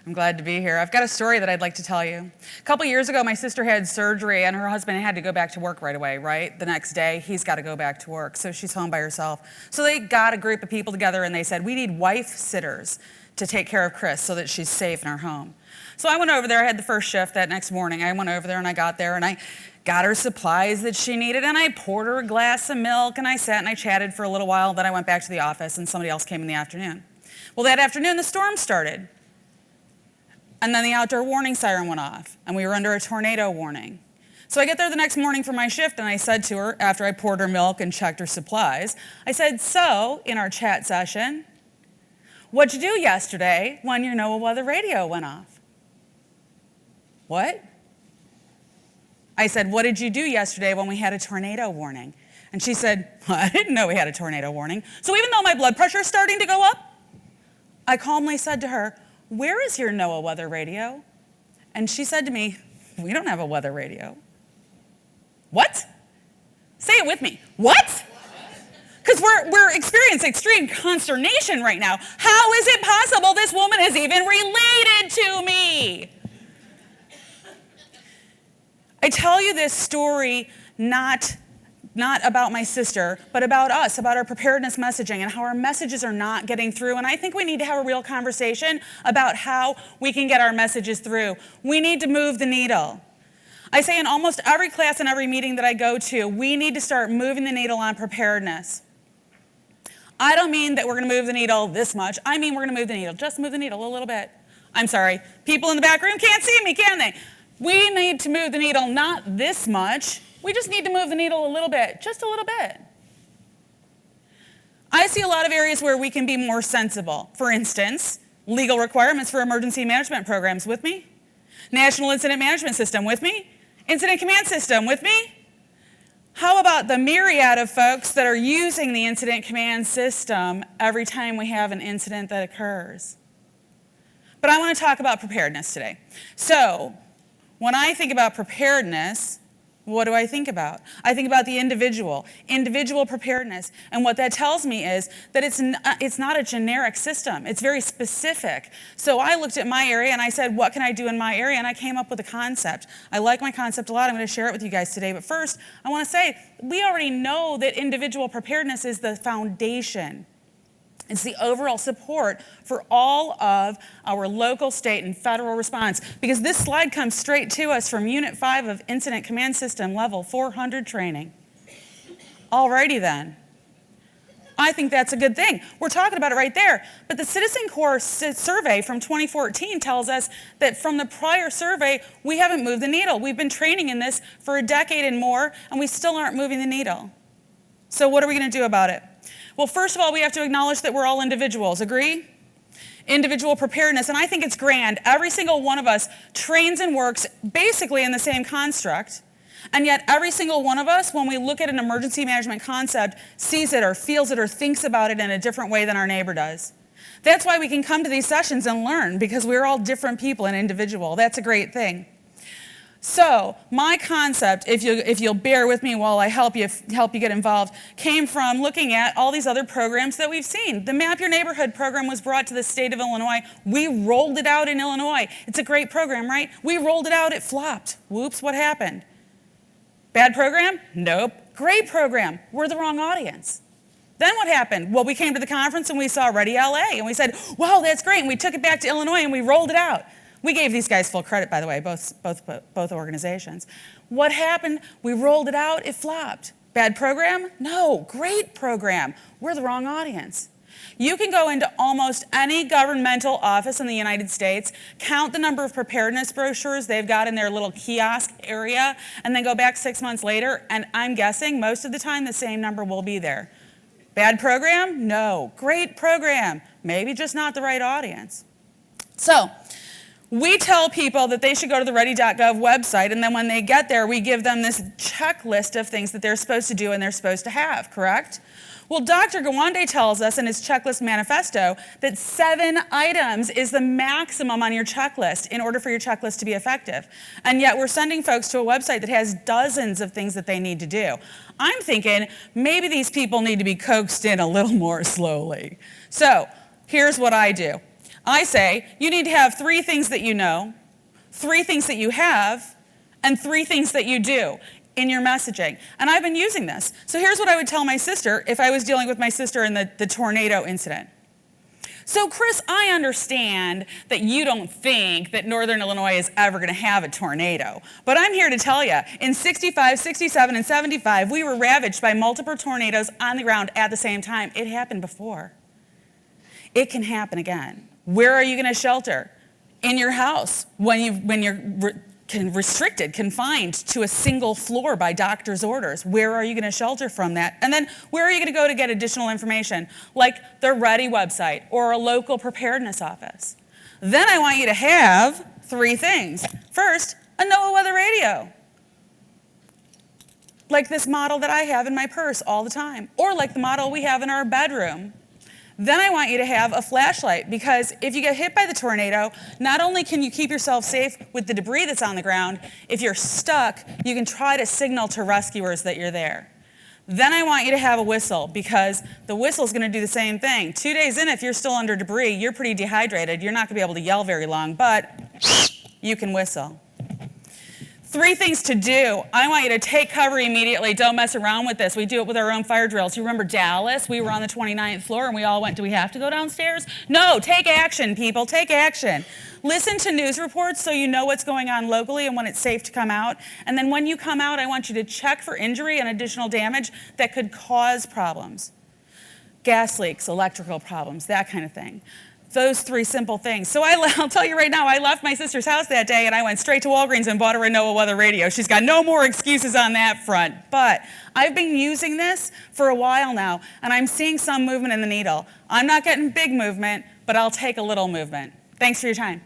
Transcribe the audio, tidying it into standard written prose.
I'm glad to be here. I've got a story that I'd like to tell you. A couple years ago, my sister had surgery, and her husband had to go back to work right away, right? The next day, he's got to go back to work, so she's home by herself. So they got a group of people together, and they said, we need wife sitters to take care of Chris so that she's safe in our home. So I went over there. I had the first shift that next morning. I went over there, and I got there, and I got her supplies that she needed, and I poured her a glass of milk, and I sat and I chatted for a little while. Then I went back to the office, and somebody else came in the afternoon. Well, that afternoon, the storm started. And then the outdoor warning siren went off, and we were under a tornado warning. So I get there the next morning for my shift, and I said to her, after I poured her milk and checked her supplies, I said, so, in our chat session, what'd you do yesterday when your NOAA weather radio went off? What? I said, what did you do yesterday when we had a tornado warning? And she said, well, I didn't know we had a tornado warning. So even though my blood pressure is starting to go up, I calmly said to her, where is your NOAA weather radio? And she said to me, we don't have a weather radio. What? Say it with me. What? Because we're experiencing extreme consternation right now. How is it possible this woman is even related to me? I tell you this story not about my sister, but about us, about our preparedness messaging and how our messages are not getting through. And I think we need to have a real conversation about how we can get our messages through. We need to move the needle. I say in almost every class and every meeting that I go to, we need to start moving the needle on preparedness. I don't mean that we're going to move the needle this much. I mean we're going to move the needle. Just move the needle a little bit. I'm sorry. People in the back room can't see me, can they? We need to move the needle not this much. We just need to move the needle a little bit, just a little bit. I see a lot of areas where we can be more sensible. For instance, legal requirements for emergency management programs, with me? National Incident Management System, with me? Incident Command System, with me? How about the myriad of folks that are using the Incident Command System every time we have an incident that occurs? But I want to talk about preparedness today. So, when I think about preparedness, what do I think about? I think about the individual preparedness. And what that tells me is that it's not a generic system. It's very specific. So I looked at my area and I said, what can I do in my area? And I came up with a concept. I like my concept a lot. I'm going to share it with you guys today. But first, I want to say, we already know that individual preparedness is the foundation. It's the overall support for all of our local, state, and federal response. Because this slide comes straight to us from Unit 5 of Incident Command System Level 400 training. Alrighty then. I think that's a good thing. We're talking about it right there. But the Citizen Corps survey from 2014 tells us that from the prior survey, we haven't moved the needle. We've been training in this for a decade and more, and we still aren't moving the needle. So what are we going to do about it? Well, first of all, we have to acknowledge that we're all individuals. Agree? Individual preparedness, and I think it's grand. Every single one of us trains and works basically in the same construct, and yet every single one of us, when we look at an emergency management concept, sees it or feels it or thinks about it in a different way than our neighbor does. That's why we can come to these sessions and learn, because we're all different people and individual. That's a great thing. So my concept, if you'll bear with me while I help you get involved, came from looking at all these other programs that we've seen. The Map Your Neighborhood program was brought to the state of Illinois. We rolled it out in Illinois. It's a great program, right? We rolled it out, it flopped. Whoops, what happened? Bad program? Nope. Great program. We're the wrong audience. Then what happened? Well, we came to the conference and we saw Ready LA, and we said, wow, that's great, and we took it back to Illinois and we rolled it out. We gave these guys full credit, by the way, both organizations. What happened? We rolled it out, it flopped. Bad program? No, great program. We're the wrong audience. You can go into almost any governmental office in the United States, count the number of preparedness brochures they've got in their little kiosk area, and then go back 6 months later, and I'm guessing most of the time the same number will be there. Bad program? No. Great program. Maybe just not the right audience. So, we tell people that they should go to the ready.gov website, and then when they get there, we give them this checklist of things that they're supposed to do and they're supposed to have, correct? Well, Dr. Gawande tells us in his Checklist Manifesto that 7 items is the maximum on your checklist in order for your checklist to be effective. And yet we're sending folks to a website that has dozens of things that they need to do. I'm thinking maybe these people need to be coaxed in a little more slowly. So here's what I do. I say you need to have 3 things that you know, 3 things that you have, and 3 things that you do in your messaging. And I've been using this. So here's what I would tell my sister if I was dealing with my sister in the tornado incident. So Chris, I understand that you don't think that Northern Illinois is ever going to have a tornado. But I'm here to tell you, in 65, 67, and 75, we were ravaged by multiple tornadoes on the ground at the same time. It happened before. It can happen again. Where are you going to shelter? In your house, when you're restricted, confined to a single floor by doctor's orders. Where are you going to shelter from that? And then where are you going to go to get additional information, like the Ready website or a local preparedness office? Then I want you to have 3 things. First, a NOAA weather radio, like this model that I have in my purse all the time, or like the model we have in our bedroom. Then I want you to have a flashlight, because if you get hit by the tornado, not only can you keep yourself safe with the debris that's on the ground, if you're stuck, you can try to signal to rescuers that you're there. Then I want you to have a whistle, because the whistle is going to do the same thing. 2 days in, if you're still under debris, you're pretty dehydrated. You're not going to be able to yell very long, but you can whistle. 3 things to do. I want you to take cover immediately. Don't mess around with this. We do it with our own fire drills. You remember Dallas? We were on the 29th floor and we all went, do we have to go downstairs? No, take action, people, take action. Listen to news reports so you know what's going on locally and when it's safe to come out. And then when you come out, I want you to check for injury and additional damage that could cause problems. Gas leaks, electrical problems, that kind of thing. Those 3 simple things. So I'll tell you right now, I left my sister's house that day and I went straight to Walgreens and bought her a NOAA weather radio. She's got no more excuses on that front. But I've been using this for a while now, and I'm seeing some movement in the needle. I'm not getting big movement, but I'll take a little movement. Thanks for your time.